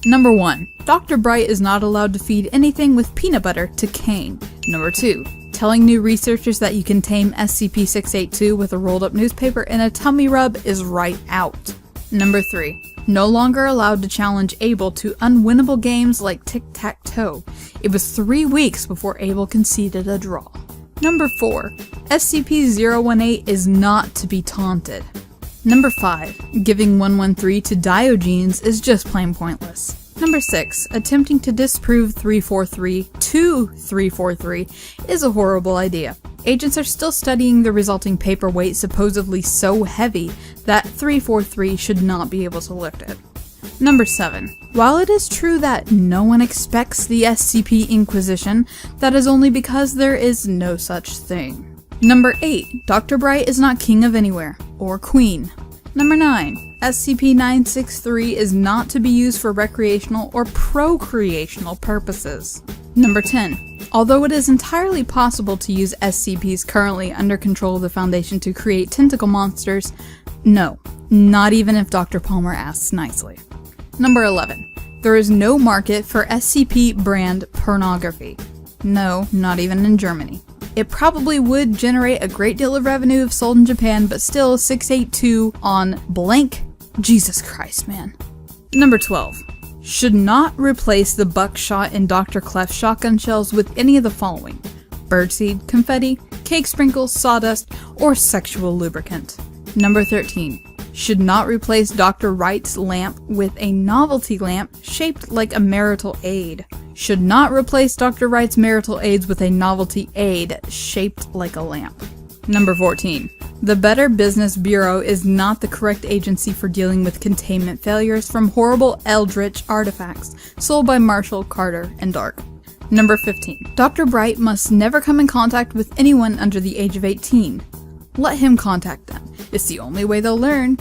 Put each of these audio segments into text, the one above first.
Number 1. Dr. Bright is not allowed to feed anything with peanut butter to Kane. Number 2. Telling new researchers that you can tame SCP-682 with a rolled up newspaper and a tummy rub is right out. Number 3. No longer allowed to challenge Abel to unwinnable games like tic-tac-toe. It was 3 weeks before Abel conceded a draw. Number 4. SCP-018 is not to be taunted. Number 5. Giving 113 to Diogenes is just plain pointless. Number 6. Attempting to disprove 343 to 343 is a horrible idea. Agents are still studying the resulting paperweight supposedly so heavy that 343 should not be able to lift it. Number 7. While it is true that no one expects the SCP Inquisition, that is only because there is no such thing. Number 8. Dr. Bright is not king of anywhere, or queen. Number 9. SCP-963 is not to be used for recreational or procreational purposes. Number 10. Although it is entirely possible to use SCPs currently under control of the Foundation to create tentacle monsters, no, not even if Dr. Palmer asks nicely. Number 11. There is no market for SCP brand pornography. No, not even in Germany. It probably would generate a great deal of revenue if sold in Japan, but still 682 on blank. Jesus Christ, man. Number 12. Should not replace the buckshot in Dr. Clef's shotgun shells with any of the following: birdseed, confetti, cake sprinkles, sawdust, or sexual lubricant. Number 13. Should not replace Dr. Wright's lamp with a novelty lamp shaped like a marital aid. Should not replace Dr. Wright's marital aids with a novelty aid shaped like a lamp. Number 14. The Better Business Bureau is not the correct agency for dealing with containment failures from horrible eldritch artifacts sold by Marshall, Carter, and Dark. Number 15. Dr. Bright must never come in contact with anyone under the age of 18. Let him contact them. It's the only way they'll learn.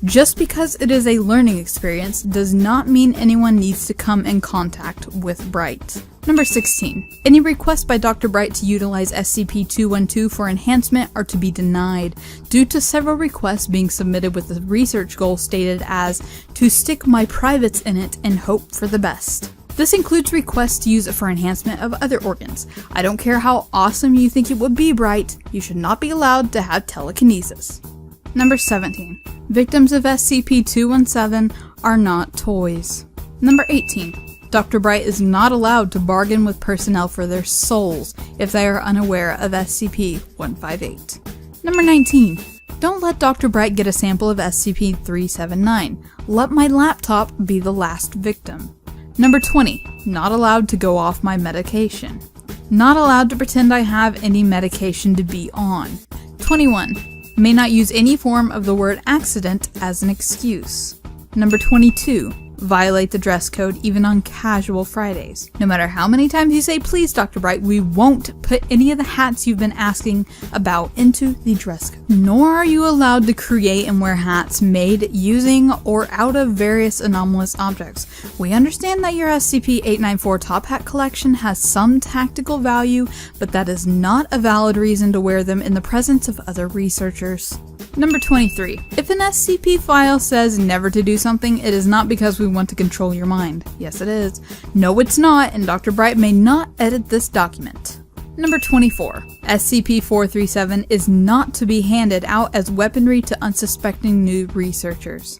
Just because it is a learning experience does not mean anyone needs to come in contact with Bright. Number 16. Any request by Dr. Bright to utilize SCP-212 for enhancement are to be denied, due to several requests being submitted with the research goal stated as, to stick my privates in it and hope for the best. This includes requests to use it for enhancement of other organs. I don't care how awesome you think it would be, Bright, you should not be allowed to have telekinesis. Number 17. Victims of SCP-217 are not toys. Number 18. Dr. Bright is not allowed to bargain with personnel for their souls if they are unaware of SCP-158. Number 19. Don't let Dr. Bright get a sample of SCP-379. Let my laptop be the last victim. Number 20. Not allowed to go off my medication. Not allowed to pretend I have any medication to be on. 21. May not use any form of the word accident as an excuse. Number 22. Violate the dress code even on casual Fridays. No matter how many times you say please, Dr. Bright, we won't put any of the hats you've been asking about into the dress code. Nor are you allowed to create and wear hats made using or out of various anomalous objects. We understand that your SCP-894 top hat collection has some tactical value, but that is not a valid reason to wear them in the presence of other researchers. Number 23. If an SCP file says never to do something, it is not because we want to control your mind. Yes, it is. No, it's not, and Dr. Bright may not edit this document. Number 24. SCP-437 is not to be handed out as weaponry to unsuspecting new researchers.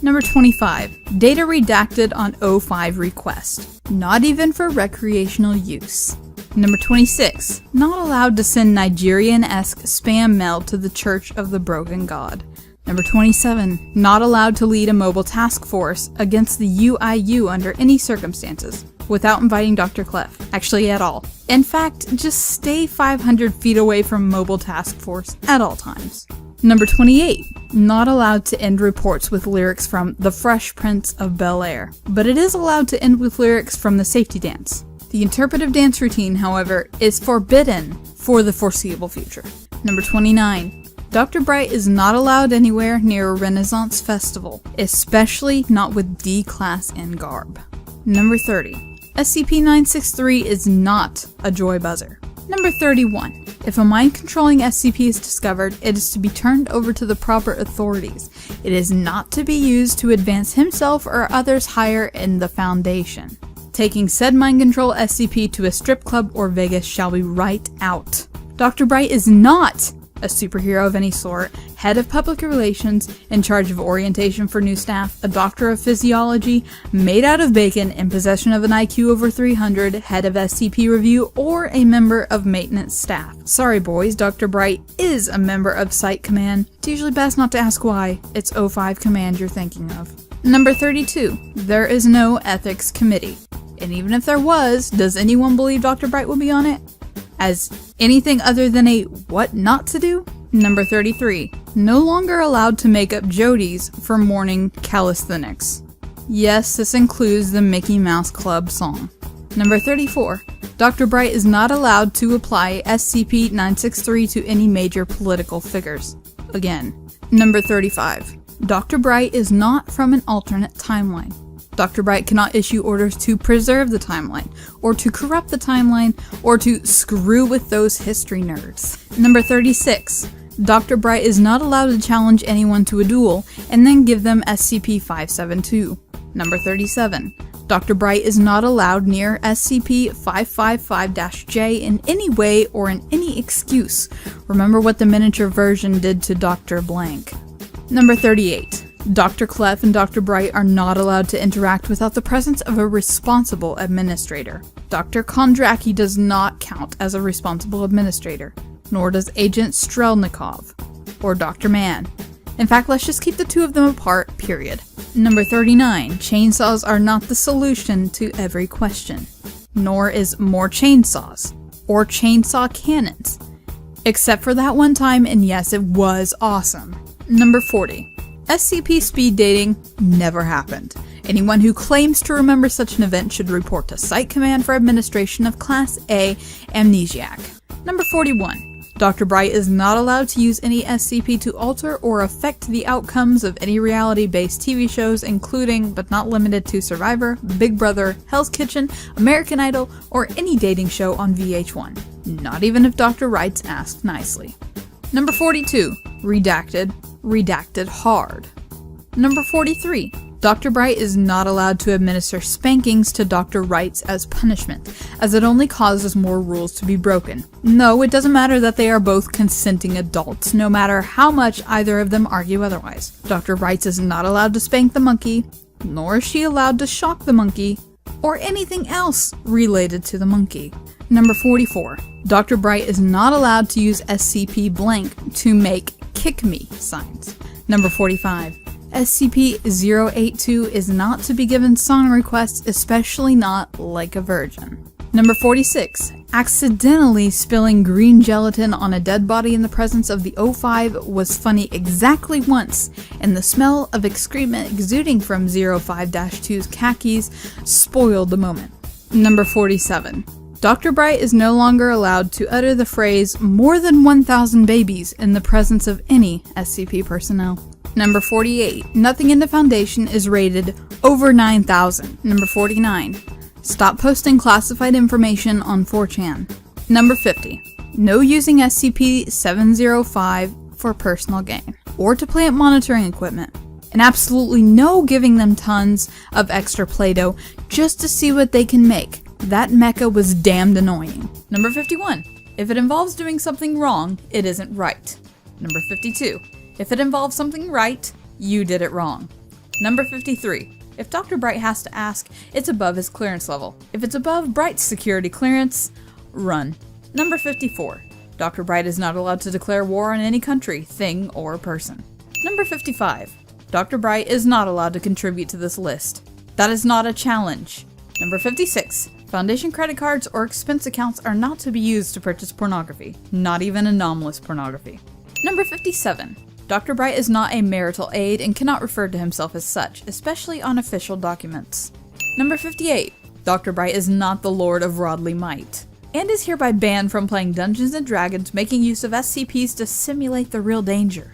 Number 25. Data redacted on O5 request. Not even for recreational use. Number 26. Not allowed to send Nigerian-esque spam mail to the Church of the Broken God. Number 27. Not allowed to lead a mobile task force against the UIU under any circumstances, without inviting Dr. Clef. Actually, at all. In fact, just stay 500 feet away from mobile task force at all times. Number 28. Not allowed to end reports with lyrics from The Fresh Prince of Bel-Air, but it is allowed to end with lyrics from the safety dance. The interpretive dance routine, however, is forbidden for the foreseeable future. Number 29. Dr. Bright is not allowed anywhere near a Renaissance festival, especially not with D-Class and garb. Number 30. SCP-963 is not a joy buzzer. Number 31. If a mind-controlling SCP is discovered, it is to be turned over to the proper authorities. It is not to be used to advance himself or others higher in the Foundation. Taking said mind control SCP to a strip club or Vegas shall be right out. Dr. Bright is not a superhero of any sort, head of public relations, in charge of orientation for new staff, a doctor of physiology, made out of bacon, in possession of an IQ over 300, head of SCP review, or a member of maintenance staff. Sorry boys, Dr. Bright is a member of Site Command. It's usually best not to ask why. It's O5 Command you're thinking of. Number 32. There is no ethics committee. And even if there was, does anyone believe Dr. Bright would be on it as anything other than a what not to do? Number 33. No longer allowed to make up Jodies for morning calisthenics. Yes, this includes the Mickey Mouse Club song. Number 34. Dr. Bright is not allowed to apply SCP-963 to any major political figures. Again. Number 35. Dr. Bright is not from an alternate timeline. Dr. Bright cannot issue orders to preserve the timeline, or to corrupt the timeline, or to screw with those history nerds. Number 36. Dr. Bright is not allowed to challenge anyone to a duel, and then give them SCP-572. Number 37. Dr. Bright is not allowed near SCP-555-J in any way or in any excuse. Remember what the miniature version did to Dr. Blank. Number 38. Dr. Clef and Dr. Bright are not allowed to interact without the presence of a responsible administrator. Dr. Kondraki does not count as a responsible administrator, nor does Agent Strelnikov, or Dr. Mann. In fact, let's just keep the two of them apart, period. Number 39. Chainsaws are not the solution to every question, nor is more chainsaws, or chainsaw cannons. Except for that one time, and yes, it was awesome. Number 40. SCP speed dating never happened. Anyone who claims to remember such an event should report to Site Command for administration of Class A amnesiac. Number 41. Dr. Bright is not allowed to use any SCP to alter or affect the outcomes of any reality-based TV shows, including, but not limited to, Survivor, Big Brother, Hell's Kitchen, American Idol, or any dating show on VH1. Not even if Dr. Wright's asked nicely. Number 42. Redacted. Redacted hard. Number 43. Dr. Bright is not allowed to administer spankings to Dr. Wrights as punishment, as it only causes more rules to be broken. No, it doesn't matter that they are both consenting adults, no matter how much either of them argue otherwise. Dr. Wrights is not allowed to spank the monkey, nor is she allowed to shock the monkey, or anything else related to the monkey. Number 44. Dr. Bright is not allowed to use SCP blank to make kick me signs. Number 45. SCP-082 is not to be given song requests, especially not like a virgin. Number 46. Accidentally spilling green gelatin on a dead body in the presence of the O5 was funny exactly once, and the smell of excrement exuding from 05-2's khakis spoiled the moment. Number 47. Dr. Bright is no longer allowed to utter the phrase more than 1,000 babies in the presence of any SCP personnel. Number 48. Nothing in the Foundation is rated over 9,000. Number 49. Stop posting classified information on 4chan. Number 50. No using SCP-705 for personal gain, or to plant monitoring equipment. And absolutely no giving them tons of extra Play-Doh just to see what they can make. That mecha was damned annoying. Number 51. If it involves doing something wrong, it isn't right. Number 52. If it involves something right, you did it wrong. Number 53. If Dr. Bright has to ask, it's above his clearance level. If it's above Bright's security clearance, run. Number 54. Dr. Bright is not allowed to declare war on any country, thing, or person. Number 55. Dr. Bright is not allowed to contribute to this list. That is not a challenge. Number 56. Foundation credit cards or expense accounts are not to be used to purchase pornography, not even anomalous pornography. Number 57. Dr. Bright is not a marital aid and cannot refer to himself as such, especially on official documents. Number 58. Dr. Bright is not the Lord of Rodley Might, and is hereby banned from playing Dungeons & Dragons, making use of SCPs to simulate the real danger.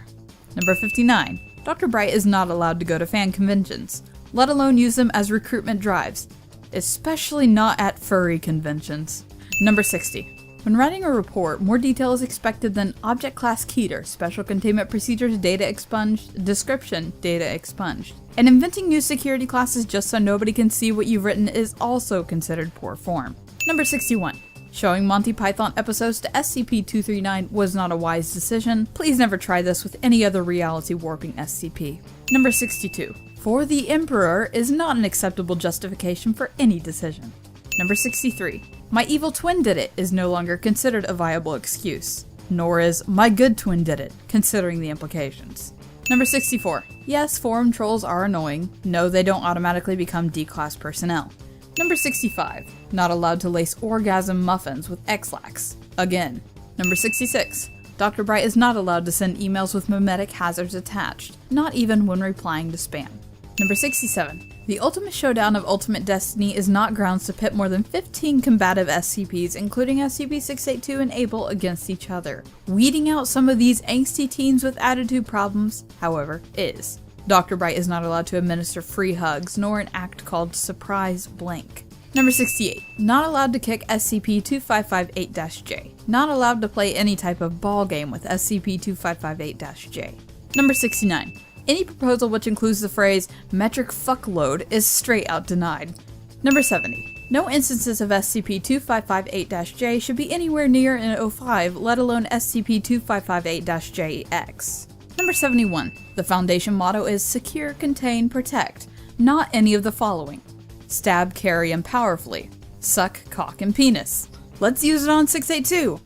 Number 59. Dr. Bright is not allowed to go to fan conventions, let alone use them as recruitment drives, especially not at furry conventions. Number 60. When writing a report, more detail is expected than object class keter, special containment procedures, data expunged, description, data expunged. And inventing new security classes just so nobody can see what you've written is also considered poor form. Number 61. Showing Monty Python episodes to SCP-239 was not a wise decision. Please never try this with any other reality warping SCP. Number 62. For the Emperor is not an acceptable justification for any decision. Number 63. My evil twin did it is no longer considered a viable excuse. Nor is my good twin did it, considering the implications. Number 64. Yes, forum trolls are annoying. No, they don't automatically become D-class personnel. Number 65. Not allowed to lace orgasm muffins with X-Lax. Again. Number 66. Dr. Bright is not allowed to send emails with memetic hazards attached, not even when replying to spam. Number 67. The ultimate showdown of Ultimate Destiny is not grounds to pit more than 15 combative SCPs, including SCP-682 and Able, against each other. Weeding out some of these angsty teens with attitude problems, however, is. Dr. Bright is not allowed to administer free hugs, nor an act called Surprise Blank. Number 68. Not allowed to kick SCP-2558-J. Not allowed to play any type of ball game with SCP-2558-J. Number 69. Any proposal which includes the phrase metric fuckload is straight out denied. Number 70. No instances of SCP-2558-J should be anywhere near an O5, let alone SCP-2558-JX. Number 71. The Foundation motto is Secure, Contain, Protect. Not any of the following. Stab, carry, and powerfully. Suck, cock, and penis. Let's use it on 682.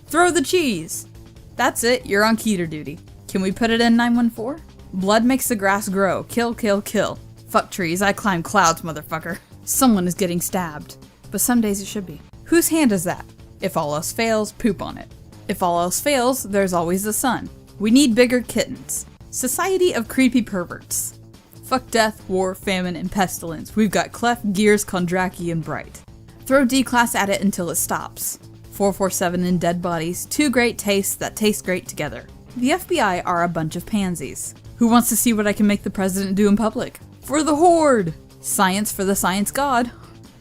Throw the cheese. That's it, you're on keter duty. Can we put it in 914? Blood makes the grass grow. Kill, kill, kill. Fuck trees, I climb clouds, motherfucker. Someone is getting stabbed. But some days it should be. Whose hand is that? If all else fails, poop on it. If all else fails, there's always the sun. We need bigger kittens. Society of creepy perverts. Fuck death, war, famine, and pestilence. We've got Clef, Gears, Kondraki, and Bright. Throw D-Class at it until it stops. 447 and dead bodies. Two great tastes that taste great together. The FBI are a bunch of pansies. Who wants to see what I can make the president do in public? For the Horde! Science for the science god.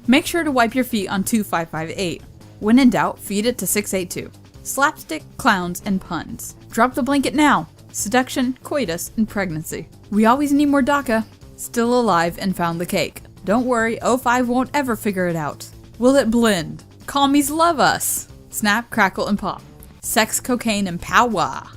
Make sure to wipe your feet on 2558. When in doubt, feed it to 682. Slapstick, clowns, and puns. Drop the blanket now. Seduction, coitus, and pregnancy. We always need more DACA. Still alive and found the cake. Don't worry, O5 won't ever figure it out. Will it blend? Commies love us. Snap, crackle, and pop. Sex, cocaine, and pow-wah.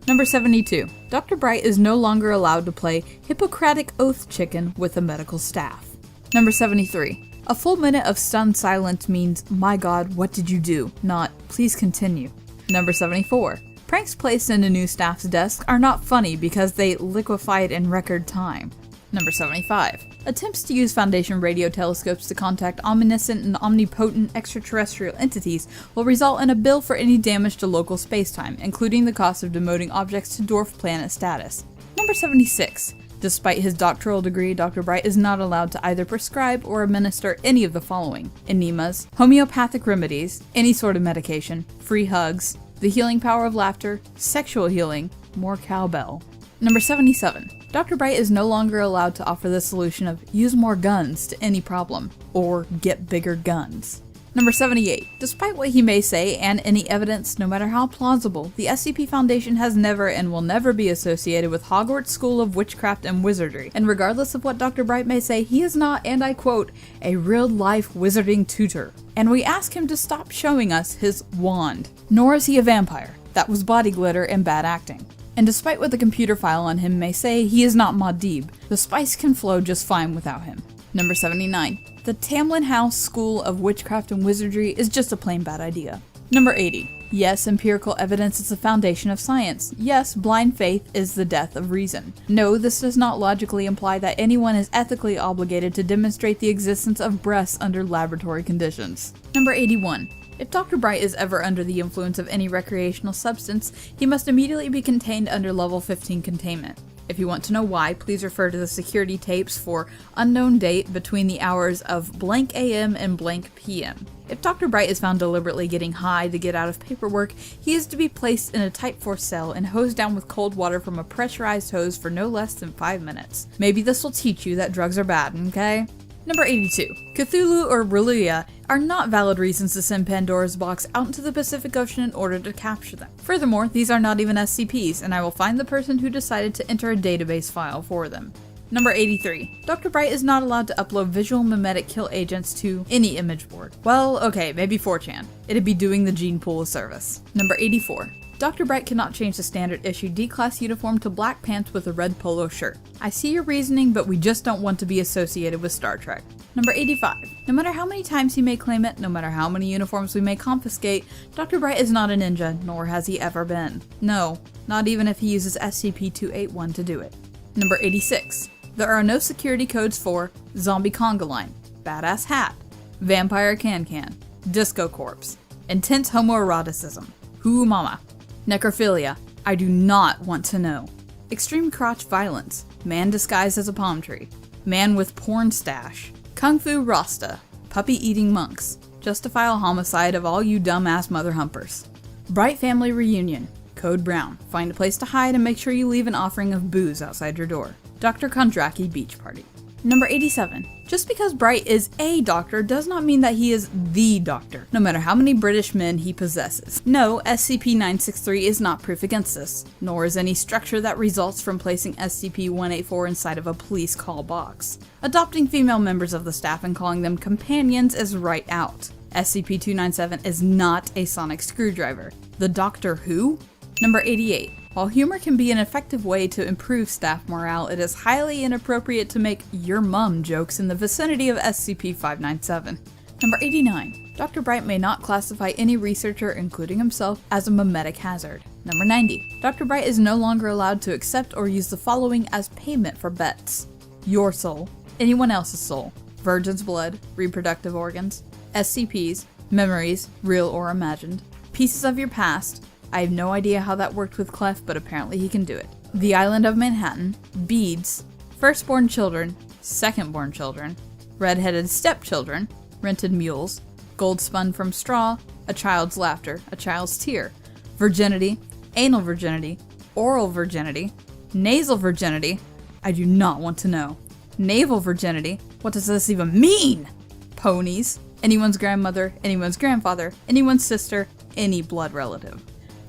Number 72. Dr. Bright is no longer allowed to play Hippocratic Oath Chicken with the medical staff. Number 73. A full minute of stunned silence means, my god, what did you do? Not, please continue. Number 74. Pranks placed in a new staff's desk are not funny because they liquefied in record time. Number 75. Attempts to use Foundation radio telescopes to contact omniscient and omnipotent extraterrestrial entities will result in a bill for any damage to local spacetime, including the cost of demoting objects to dwarf planet status. Number 76. Despite his doctoral degree, Dr. Bright is not allowed to either prescribe or administer any of the following: enemas, homeopathic remedies, any sort of medication, free hugs, the healing power of laughter, sexual healing, more cowbell. Number 77. Dr. Bright is no longer allowed to offer the solution of use more guns to any problem, or get bigger guns. Number 78. Despite what he may say and any evidence, no matter how plausible, the SCP Foundation has never and will never be associated with Hogwarts School of Witchcraft and Wizardry, and regardless of what Dr. Bright may say, he is not, and I quote, a real-life wizarding tutor. And we ask him to stop showing us his wand. Nor is he a vampire. That was body glitter and bad acting. And despite what the computer file on him may say, he is not Muad'Dib. The spice can flow just fine without him. Number 79. The Tamlin House School of Witchcraft and Wizardry is just a plain bad idea. Number 80. Yes, empirical evidence is the foundation of science. Yes, blind faith is the death of reason. No, this does not logically imply that anyone is ethically obligated to demonstrate the existence of breasts under laboratory conditions. Number 81. If Dr. Bright is ever under the influence of any recreational substance, he must immediately be contained under level 15 containment. If you want to know why, please refer to the security tapes for unknown date between the hours of blank AM and blank PM. If Dr. Bright is found deliberately getting high to get out of paperwork, he is to be placed in a Type 4 cell and hosed down with cold water from a pressurized hose for no less than 5 minutes. Maybe this will teach you that drugs are bad, okay? Number 82. Cthulhu or Reluia are not valid reasons to send Pandora's box out into the Pacific Ocean in order to capture them. Furthermore, these are not even SCPs, and I will find the person who decided to enter a database file for them. Number 83. Dr. Bright is not allowed to upload visual mimetic kill agents to any image board. Well, okay, maybe 4chan. It'd be doing the gene pool a service. Number 84. Dr. Bright cannot change the standard issue D-class uniform to black pants with a red polo shirt. I see your reasoning, but we just don't want to be associated with Star Trek. Number 85. No matter how many times he may claim it, no matter how many uniforms we may confiscate, Dr. Bright is not a ninja, nor has he ever been. No, not even if he uses SCP-281 to do it. Number 86. There are no security codes for Zombie Conga Line, Badass Hat, Vampire Can-Can, Disco Corpse, Intense Homoeroticism, Hoo Mama, Necrophilia, I do not want to know, Extreme Crotch Violence, Man Disguised as a Palm Tree, Man with Porn Stash, Kung Fu Rasta, Puppy Eating Monks, Justifiable Homicide of all you dumbass mother humpers, Bright Family Reunion, Code Brown, find a place to hide and make sure you leave an offering of booze outside your door, Dr. Kondraki Beach Party. Number 87. Just because Bright is a doctor does not mean that he is the doctor, no matter how many British men he possesses. No, SCP-963 is not proof against this, nor is any structure that results from placing SCP-184 inside of a police call box. Adopting female members of the staff and calling them companions is right out. SCP-297 is not a sonic screwdriver. The Doctor Who? Number 88. While humor can be an effective way to improve staff morale, it is highly inappropriate to make your mum jokes in the vicinity of SCP-597. Number 89. Dr. Bright may not classify any researcher, including himself, as a mimetic hazard. Number 90. Dr. Bright is no longer allowed to accept or use the following as payment for bets: your soul, anyone else's soul, virgin's blood, reproductive organs, SCPs, memories, real or imagined, pieces of your past. I have no idea how that worked with Clef, but apparently he can do it. The Island of Manhattan, beads, firstborn children, secondborn children, red-headed stepchildren, rented mules, gold spun from straw, a child's laughter, a child's tear, virginity, anal virginity, oral virginity, nasal virginity, I do not want to know, naval virginity, what does this even mean? Ponies, anyone's grandmother, anyone's grandfather, anyone's sister, any blood relative.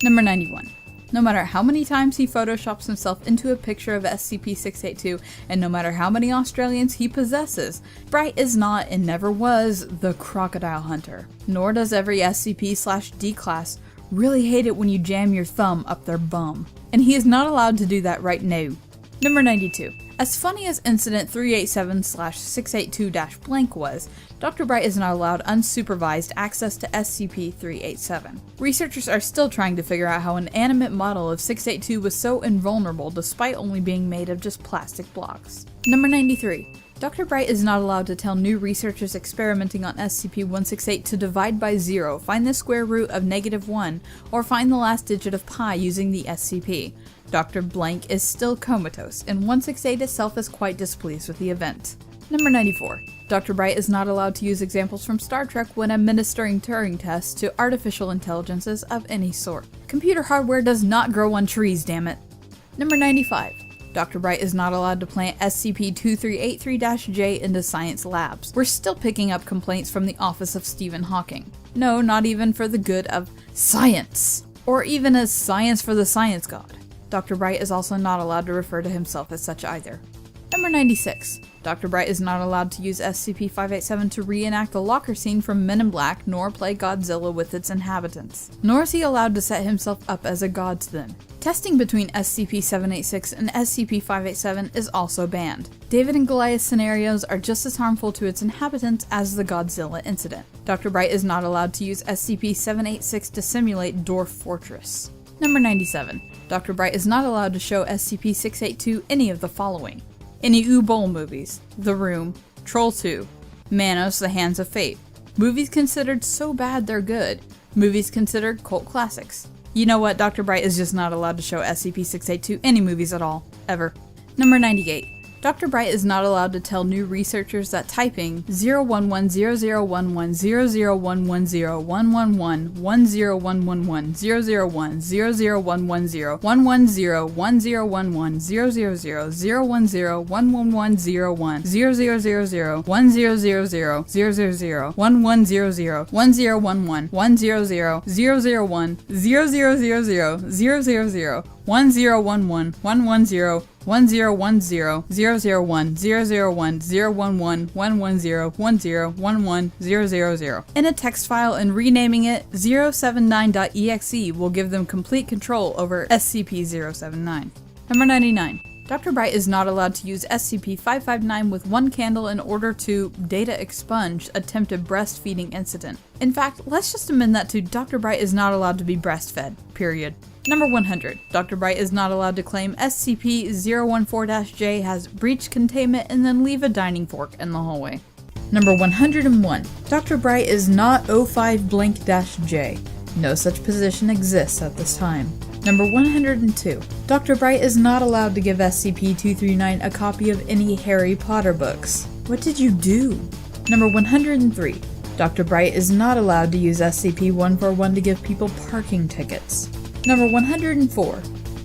Number 91. No matter how many times he photoshops himself into a picture of SCP-682, and no matter how many Australians he possesses, Bright is not and never was the crocodile hunter. Nor does every SCP/D class really hate it when you jam your thumb up their bum. And he is not allowed to do that right now. Number 92. As funny as Incident 387/682-blank was, Dr. Bright is not allowed unsupervised access to SCP-387. Researchers are still trying to figure out how an animate model of 682 was so invulnerable despite only being made of just plastic blocks. Number 93. Dr. Bright is not allowed to tell new researchers experimenting on SCP-168 to divide by 0, find the square root of -1, or find the last digit of pi using the SCP. Dr. Blank is still comatose, and 168 itself is quite displeased with the event. Number 94. Dr. Bright is not allowed to use examples from Star Trek when administering Turing tests to artificial intelligences of any sort. Computer hardware does not grow on trees, damn it. Number 95. Dr. Bright is not allowed to plant SCP-2383-J into science labs. We're still picking up complaints from the office of Stephen Hawking. No, not even for the good of science, or even as science for the science god. Dr. Bright is also not allowed to refer to himself as such either. Number 96. Dr. Bright is not allowed to use SCP-587 to reenact the locker scene from Men in Black, nor play Godzilla with its inhabitants. Nor is he allowed to set himself up as a god to them. Testing between SCP-786 and SCP-587 is also banned. David and Goliath scenarios are just as harmful to its inhabitants as the Godzilla incident. Dr. Bright is not allowed to use SCP-786 to simulate Dwarf Fortress. Number 97. Dr. Bright is not allowed to show SCP-682 any of the following: any Bowl movies, The Room, Troll 2, Manos, The Hands of Fate, movies considered so bad they're good, movies considered cult classics. You know what, Dr. Bright is just not allowed to show SCP-682 any movies at all, ever. Number 98. Dr. Bright is not allowed to tell new researchers that typing in a text file and renaming it 079.exe will give them complete control over SCP-079. Number 99. Dr. Bright is not allowed to use SCP-559 with one candle in order to data expunge attempted breastfeeding incident. In fact, let's just amend that to Dr. Bright is not allowed to be breastfed, period. Number 100. Dr. Bright is not allowed to claim SCP-014-J has breached containment and then leave a dining fork in the hallway. Number 101. Dr. Bright is not 05-J. No such position exists at this time. Number 102. Dr. Bright is not allowed to give SCP-239 a copy of any Harry Potter books. What did you do? Number 103. Dr. Bright is not allowed to use SCP-141 to give people parking tickets. Number 104.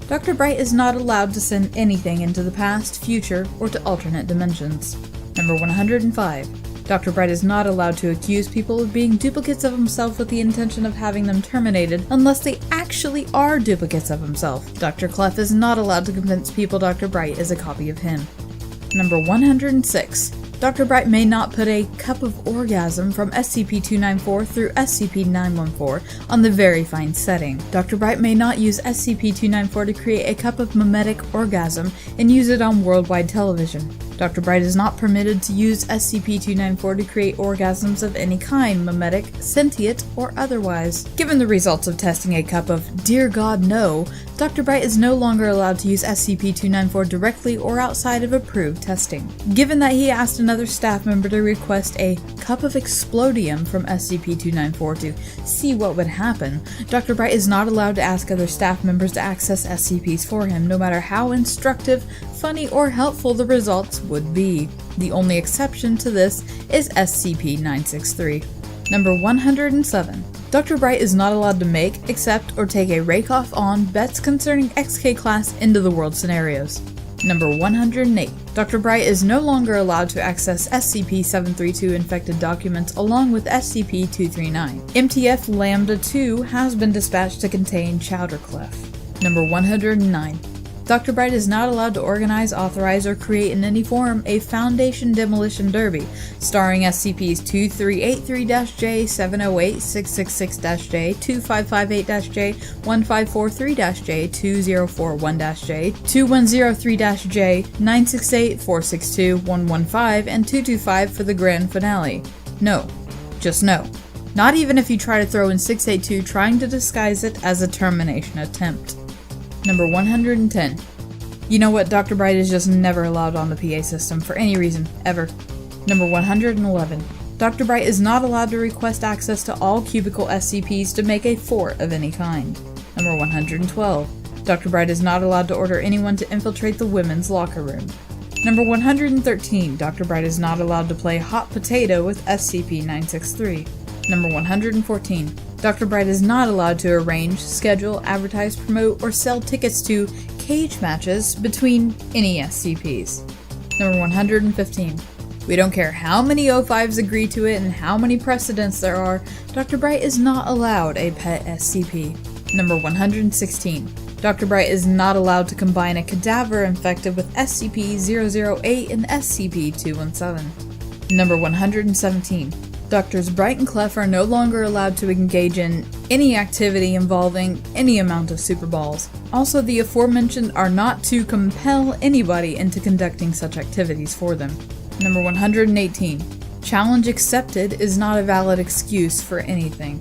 Dr. Bright is not allowed to send anything into the past, future, or to alternate dimensions. Number 105. Dr. Bright is not allowed to accuse people of being duplicates of himself with the intention of having them terminated unless they actually are duplicates of himself. Dr. Clef is not allowed to convince people Dr. Bright is a copy of him. Number 106. Dr. Bright may not put a cup of orgasm from SCP-294 through SCP-914 on the very fine setting. Dr. Bright may not use SCP-294 to create a cup of mimetic orgasm and use it on worldwide television. Dr. Bright is not permitted to use SCP-294 to create orgasms of any kind, mimetic, sentient, or otherwise. Given the results of testing a cup of Dear God No, Dr. Bright is no longer allowed to use SCP-294 directly or outside of approved testing. Given that he asked another staff member to request a cup of explodium from SCP-294 to see what would happen, Dr. Bright is not allowed to ask other staff members to access SCPs for him, no matter how instructive, funny, or helpful the results would be. The only exception to this is SCP-963. Number 107. Dr. Bright is not allowed to make, accept, or take a rake-off on bets concerning XK class into the world scenarios. Number 108. Dr. Bright is no longer allowed to access SCP-732 infected documents along with SCP-239. MTF Lambda-2 has been dispatched to contain Chowderclef. Number 109. Dr. Bright is not allowed to organize, authorize, or create in any form a Foundation Demolition Derby starring SCPs 2383-J, 708-666-J, 2558-J, 1543-J, 2041-J, 2103-J, 968-462, 115, and 225 for the grand finale. No. Just no. Not even if you try to throw in 682 trying to disguise it as a termination attempt. Number 110. You know what? Dr. Bright is just never allowed on the PA system for any reason, ever. Number 111. Dr. Bright is not allowed to request access to all cubicle SCPs to make a fort of any kind. Number 112. Dr. Bright is not allowed to order anyone to infiltrate the women's locker room. Number 113. Dr. Bright is not allowed to play hot potato with SCP-963. Number 114. Dr. Bright is not allowed to arrange, schedule, advertise, promote, or sell tickets to cage matches between any SCPs. Number 115. We don't care how many O5s agree to it and how many precedents there are, Dr. Bright is not allowed a pet SCP. Number 116. Dr. Bright is not allowed to combine a cadaver infected with SCP-008 and SCP-217. Number 117. Doctors Bright and Clef are no longer allowed to engage in any activity involving any amount of super balls. Also, the aforementioned are not to compel anybody into conducting such activities for them. Number 118. Challenge accepted is not a valid excuse for anything.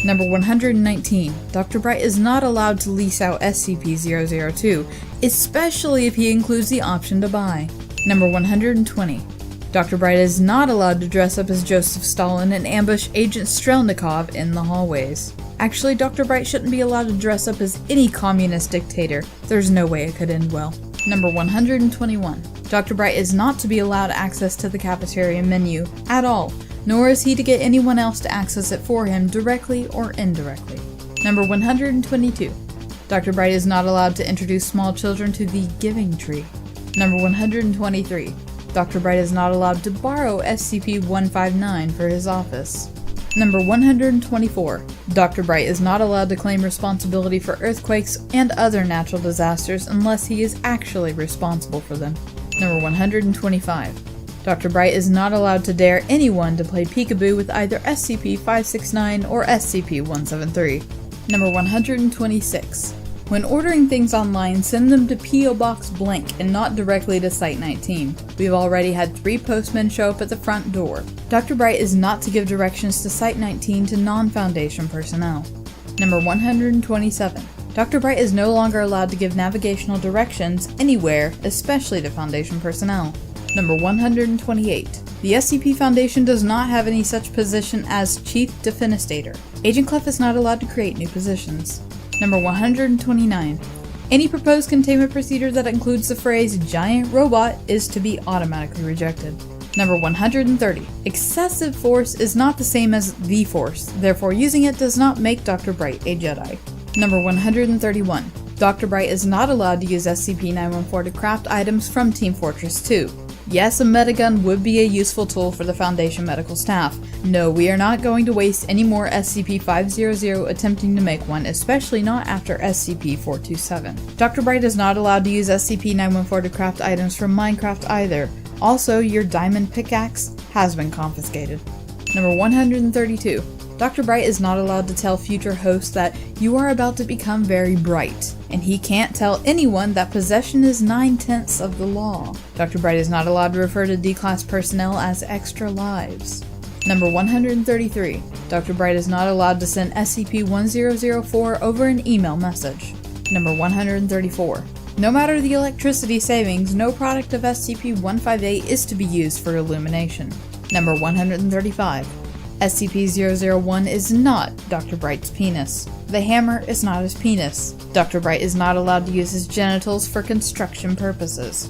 Number 119. Dr. Bright is not allowed to lease out SCP-002, especially if he includes the option to buy. Number 120. Dr. Bright is not allowed to dress up as Joseph Stalin and ambush Agent Strelnikov in the hallways. Actually, Dr. Bright shouldn't be allowed to dress up as any communist dictator. There's no way it could end well. Number 121. Dr. Bright is not to be allowed access to the cafeteria menu at all, nor is he to get anyone else to access it for him directly or indirectly. Number 122. Dr. Bright is not allowed to introduce small children to the giving tree. Number 123. Dr. Bright is not allowed to borrow SCP-159 for his office. Number 124. Dr. Bright is not allowed to claim responsibility for earthquakes and other natural disasters unless he is actually responsible for them. Number 125. Dr. Bright is not allowed to dare anyone to play peekaboo with either SCP-569 or SCP-173. Number 126. When ordering things online, send them to P.O. Box blank and not directly to Site-19. We've already had 3 postmen show up at the front door. Dr. Bright is not to give directions to Site-19 to non-Foundation personnel. Number 127. Dr. Bright is no longer allowed to give navigational directions anywhere, especially to Foundation personnel. Number 128. The SCP Foundation does not have any such position as Chief Defenestrator. Agent Clef is not allowed to create new positions. Number 129. Any proposed containment procedure that includes the phrase giant robot is to be automatically rejected. Number 130. Excessive force is not the same as the Force, therefore using it does not make Dr. Bright a Jedi. Number 131. Dr. Bright is not allowed to use SCP-914 to craft items from Team Fortress 2. Yes, a metagun would be a useful tool for the Foundation medical staff. No, we are not going to waste any more SCP-500 attempting to make one, especially not after SCP-427. Dr. Bright is not allowed to use SCP-914 to craft items from Minecraft either. Also, your diamond pickaxe has been confiscated. Number 132. Dr. Bright is not allowed to tell future hosts that you are about to become very bright, and he can't tell anyone that possession is 9/10 of the law. Dr. Bright is not allowed to refer to D-Class personnel as extra lives. Number 133. Dr. Bright is not allowed to send SCP-1004 over an email message. Number 134. No matter the electricity savings, no product of SCP-158 is to be used for illumination. Number 135. SCP-001 is not Dr. Bright's penis. The hammer is not his penis. Dr. Bright is not allowed to use his genitals for construction purposes.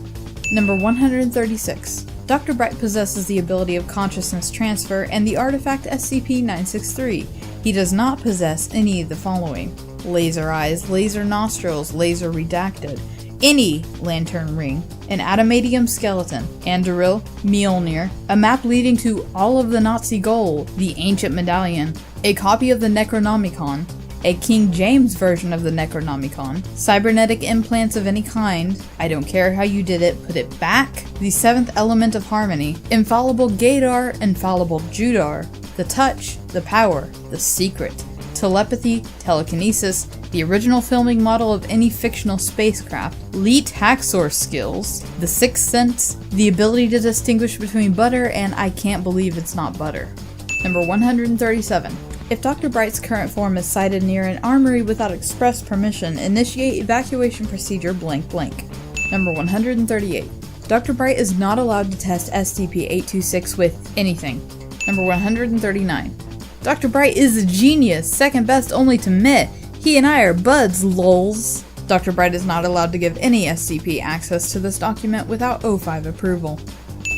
Number 136. Dr. Bright possesses the ability of consciousness transfer and the artifact SCP-963. He does not possess any of the following: laser eyes, laser nostrils, laser redacted, any lantern ring, an adamantium skeleton, Andoril, Mjolnir, a map leading to all of the Nazi gold, the ancient medallion, a copy of the Necronomicon, a King James version of the Necronomicon, cybernetic implants of any kind, I don't care how you did it, put it back, the 7th element of harmony, infallible Gaydar, infallible Judar, the touch, the power, the secret, telepathy, telekinesis, the original filming model of any fictional spacecraft, elite hacksaw skills, the sixth sense, the ability to distinguish between butter and I can't believe it's not butter. Number 137. If Dr. Bright's current form is sighted near an armory without express permission, initiate evacuation procedure blank blank. Number 138. Dr. Bright is not allowed to test SCP-826 with anything. Number 139. Dr. Bright is a genius, second best only to Mitt. He and I are buds, lols. Dr. Bright is not allowed to give any SCP access to this document without O5 approval.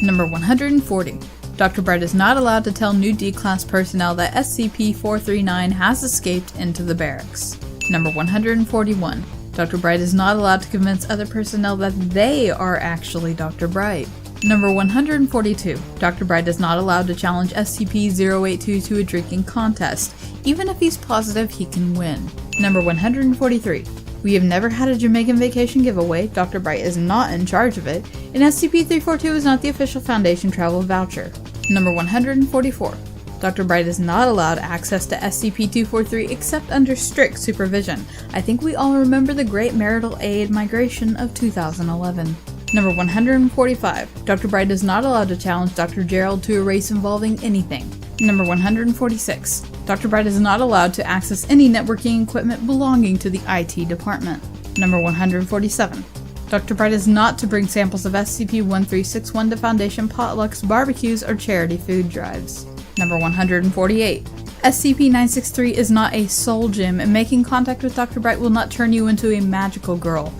Number 140. Dr. Bright is not allowed to tell new D-Class personnel that SCP-439 has escaped into the barracks. Number 141. Dr. Bright is not allowed to convince other personnel that they are actually Dr. Bright. Number 142. Dr. Bright is not allowed to challenge SCP-082 to a drinking contest, even if he's positive he can win. Number 143. We have never had a Jamaican vacation giveaway, Dr. Bright is not in charge of it, and SCP-342 is not the official Foundation travel voucher. Number 144. Dr. Bright is not allowed access to SCP-243 except under strict supervision. I think we all remember the Great Marital Aid Migration of 2011. Number 145. Dr. Bright is not allowed to challenge Dr. Gerald to a race involving anything. Number 146. Dr. Bright is not allowed to access any networking equipment belonging to the IT department. Number 147. Dr. Bright is not to bring samples of SCP-1361 to Foundation potlucks, barbecues, or charity food drives. Number 148. SCP-963 is not a soul gem, and making contact with Dr. Bright will not turn you into a magical girl.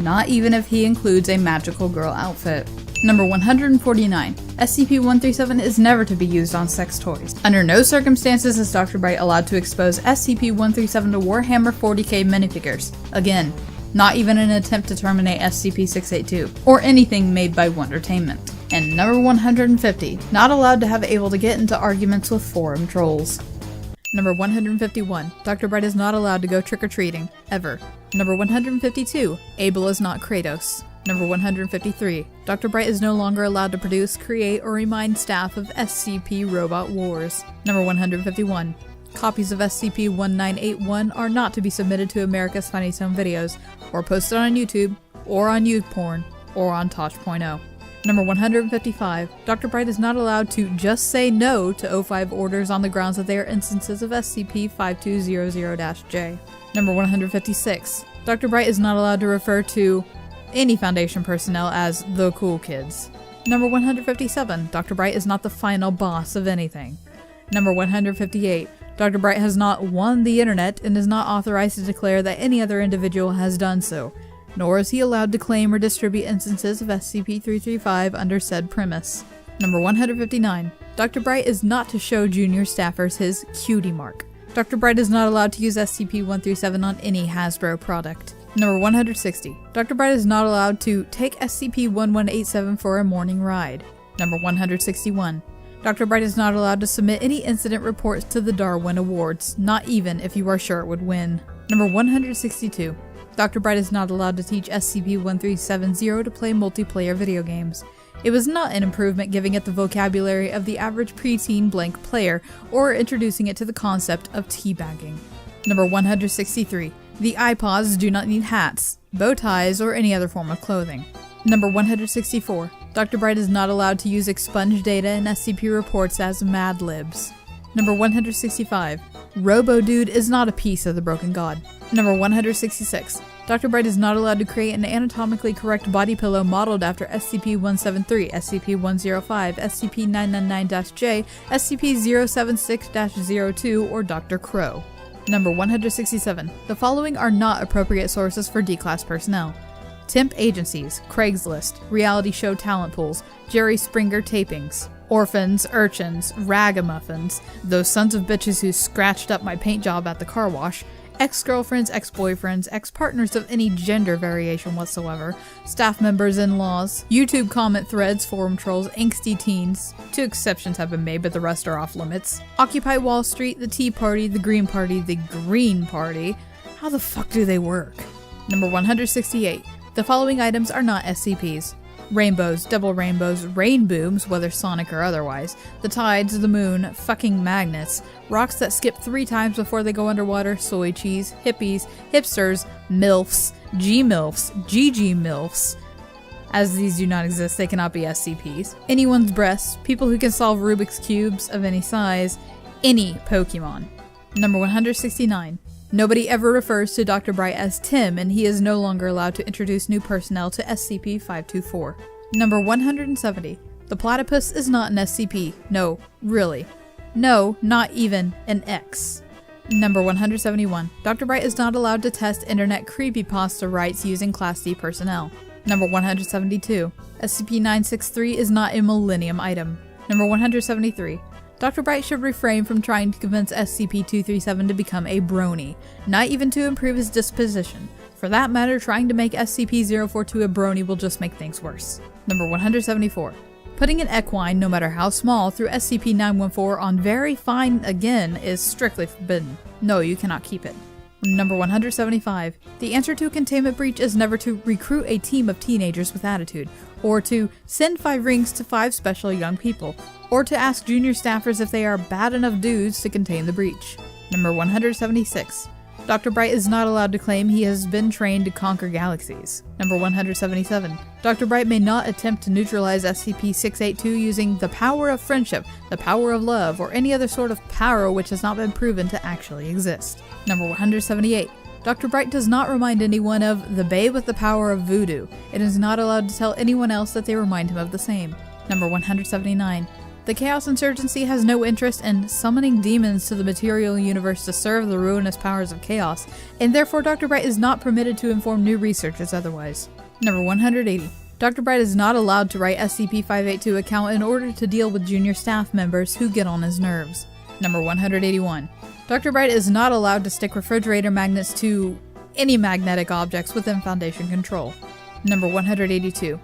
not even if he includes a magical girl outfit. Number 149. SCP-137 is never to be used on sex toys. Under no circumstances is Dr. Bright allowed to expose SCP-137 to Warhammer 40k minifigures. Again, not even an attempt to terminate SCP-682, or anything made by Wondertainment. And number 150. Not allowed to have able to get into arguments with forum trolls. Number 151. Dr. Bright is not allowed to go trick-or-treating, ever. Number 152. Abel is not Kratos. Number 153. Dr. Bright is no longer allowed to produce, create, or remind staff of SCP Robot Wars. Number 151. Copies of SCP-1981 are not to be submitted to America's Funniest Home Videos, or posted on YouTube, or on YouPorn, or on Tosh.0. Number 155. Dr. Bright is not allowed to just say no to O5 orders on the grounds that they are instances of SCP-5200-J. Number 156. Dr. Bright is not allowed to refer to any Foundation personnel as the cool kids. Number 157. Dr. Bright is not the final boss of anything. Number 158. Dr. Bright has not won the internet and is not authorized to declare that any other individual has done so, nor is he allowed to claim or distribute instances of SCP-335 under said premise. Number 159. Dr. Bright is not to show junior staffers his cutie mark. Dr. Bright is not allowed to use SCP-137 on any Hasbro product. Number 160. Dr. Bright is not allowed to take SCP-1187 for a morning ride. Number 161. Dr. Bright is not allowed to submit any incident reports to the Darwin Awards, not even if you are sure it would win. Number 162. Dr. Bright is not allowed to teach SCP-1370 to play multiplayer video games. It was not an improvement giving it the vocabulary of the average preteen blank player, or introducing it to the concept of teabagging. Number 163. The iPods do not need hats, bow ties, or any other form of clothing. Number 164. Dr. Bright is not allowed to use expunged data in SCP reports as Mad Libs. Number 165. Robo-Dude is not a piece of the Broken God. Number 166. Dr. Bright is not allowed to create an anatomically correct body pillow modeled after SCP-173, SCP-105, SCP-999-J, SCP-076-02, or Dr. Crow. Number 167. The following are not appropriate sources for D-Class personnel. Temp agencies, Craigslist, reality show talent pools, Jerry Springer tapings, orphans, urchins, ragamuffins, those sons of bitches who scratched up my paint job at the car wash, ex-girlfriends, ex-boyfriends, ex-partners of any gender variation whatsoever, staff members, in-laws, YouTube comment threads, forum trolls, angsty teens. 2 exceptions have been made, but the rest are off limits. Occupy Wall Street, the Tea Party, the Green Party, the Green Party. How the fuck do they work? Number 168. The following items are not SCPs. Rainbows, double rainbows, rain booms, whether sonic or otherwise, the tides, the moon, fucking magnets, rocks that skip 3 times before they go underwater, soy cheese, hippies, hipsters, MILFs, G-MILFs, GG-MILFs. As these do not exist, they cannot be SCPs. Anyone's breasts, people who can solve Rubik's Cubes of any size, any Pokemon. Number 169. Nobody ever refers to Dr. Bright as Tim, and he is no longer allowed to introduce new personnel to SCP-524. Number 170. The platypus is not an SCP. No, really. No, not even an X. Number 171. Dr. Bright is not allowed to test internet creepypasta rights using Class D personnel. Number 172. SCP-963 is not a Millennium item. Number 173. Dr. Bright should refrain from trying to convince SCP-237 to become a brony, not even to improve his disposition. For that matter, trying to make SCP-042 a brony will just make things worse. Number 174. Putting an equine, no matter how small, through SCP-914 on very fine again is strictly forbidden. No, you cannot keep it. Number 175. The answer to a containment breach is never to recruit a team of teenagers with attitude, or to send 5 rings to 5 special young people, or to ask junior staffers if they are bad enough dudes to contain the breach. Number 176. Dr. Bright is not allowed to claim he has been trained to conquer galaxies. Number 177. Dr. Bright may not attempt to neutralize SCP-682 using the power of friendship, the power of love, or any other sort of power which has not been proven to actually exist. Number 178. Dr. Bright does not remind anyone of the babe with the power of voodoo. It is not allowed to tell anyone else that they remind him of the same. Number 179. The Chaos Insurgency has no interest in summoning demons to the material universe to serve the ruinous powers of chaos, and therefore Dr. Bright is not permitted to inform new researchers otherwise. Number 180. Dr. Bright is not allowed to write SCP-582 account in order to deal with junior staff members who get on his nerves. Number 181. Dr. Bright is not allowed to stick refrigerator magnets to any magnetic objects within Foundation control. Number 182.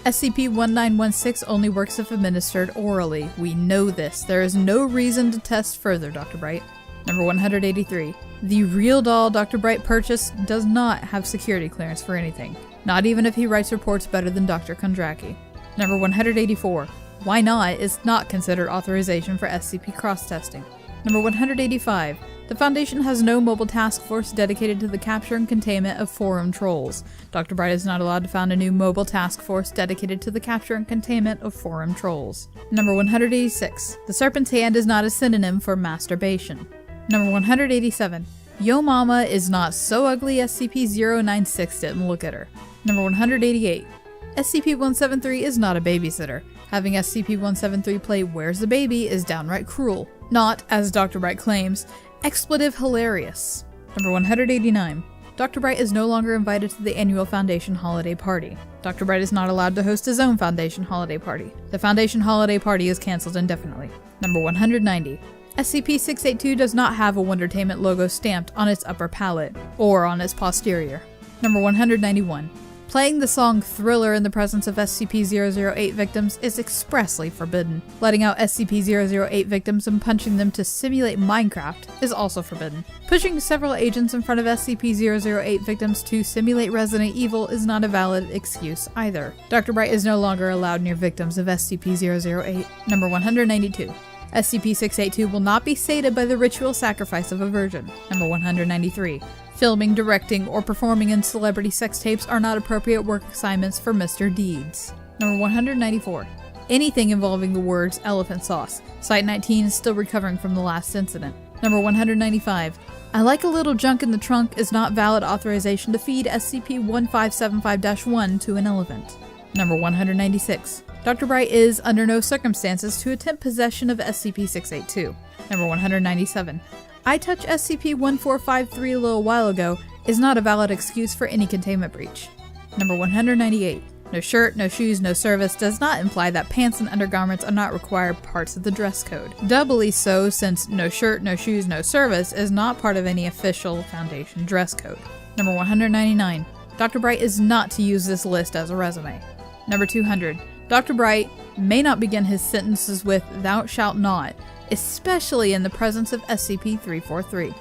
SCP-1916 only works if administered orally. We know this. There is no reason to test further, Dr. Bright. Number 183. The real doll Dr. Bright purchased does not have security clearance for anything, not even if he writes reports better than Dr. Kondraki. Number 184. Why not is not considered authorization for SCP cross-testing. Number 185. The Foundation has no mobile task force dedicated to the capture and containment of forum trolls. Dr. Bright is not allowed to found a new mobile task force dedicated to the capture and containment of forum trolls. Number 186. The Serpent's Hand is not a synonym for masturbation. Number 187. Yo Mama is not so ugly SCP-096 didn't look at her. Number 188. SCP-173 is not a babysitter. Having SCP-173 play Where's the Baby is downright cruel. Not, as Dr. Bright claims, expletive hilarious. Number 189. Dr. Bright is no longer invited to the annual Foundation holiday party. Dr. Bright is not allowed to host his own Foundation holiday party. The Foundation holiday party is cancelled indefinitely. Number 190. SCP-682 does not have a Wondertainment logo stamped on its upper palate, or on its posterior. Number 191. Playing the song Thriller in the presence of SCP-008 victims is expressly forbidden. Letting out SCP-008 victims and punching them to simulate Minecraft is also forbidden. Pushing several agents in front of SCP-008 victims to simulate Resident Evil is not a valid excuse either. Dr. Bright is no longer allowed near victims of SCP-008. Number 192. SCP-682 will not be sated by the ritual sacrifice of a virgin. Number 193. Filming, directing, or performing in celebrity sex tapes are not appropriate work assignments for Mr. Deeds. Number 194. Anything involving the words elephant sauce. Site-19 is still recovering from the last incident. Number 195. I like a little junk in the trunk is not valid authorization to feed SCP-1575-1 to an elephant. Number 196. Dr. Bright is, under no circumstances, to attempt possession of SCP-682. Number 197. I touched SCP-1453 a little while ago is not a valid excuse for any containment breach. Number 198. No shirt, no shoes, no service does not imply that pants and undergarments are not required parts of the dress code. Doubly so since no shirt, no shoes, no service is not part of any official Foundation dress code. Number 199. Dr. Bright is not to use this list as a resume. Number 200. Dr. Bright may not begin his sentences with "thou shalt not," especially in the presence of SCP-343.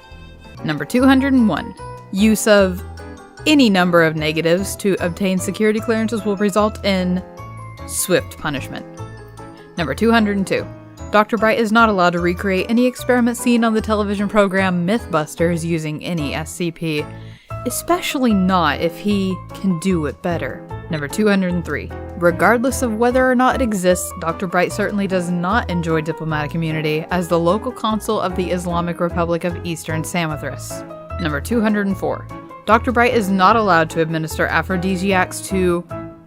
Number 201. Use of any number of negatives to obtain security clearances will result in swift punishment. Number 202. Dr. Bright is not allowed to recreate any experiment seen on the television program Mythbusters using any SCP, especially not if he can do it better. Number 203. Regardless of whether or not it exists, Dr. Bright certainly does not enjoy diplomatic immunity as the local consul of the Islamic Republic of Eastern Samothrace. Number 204. Dr. Bright is not allowed to administer aphrodisiacs to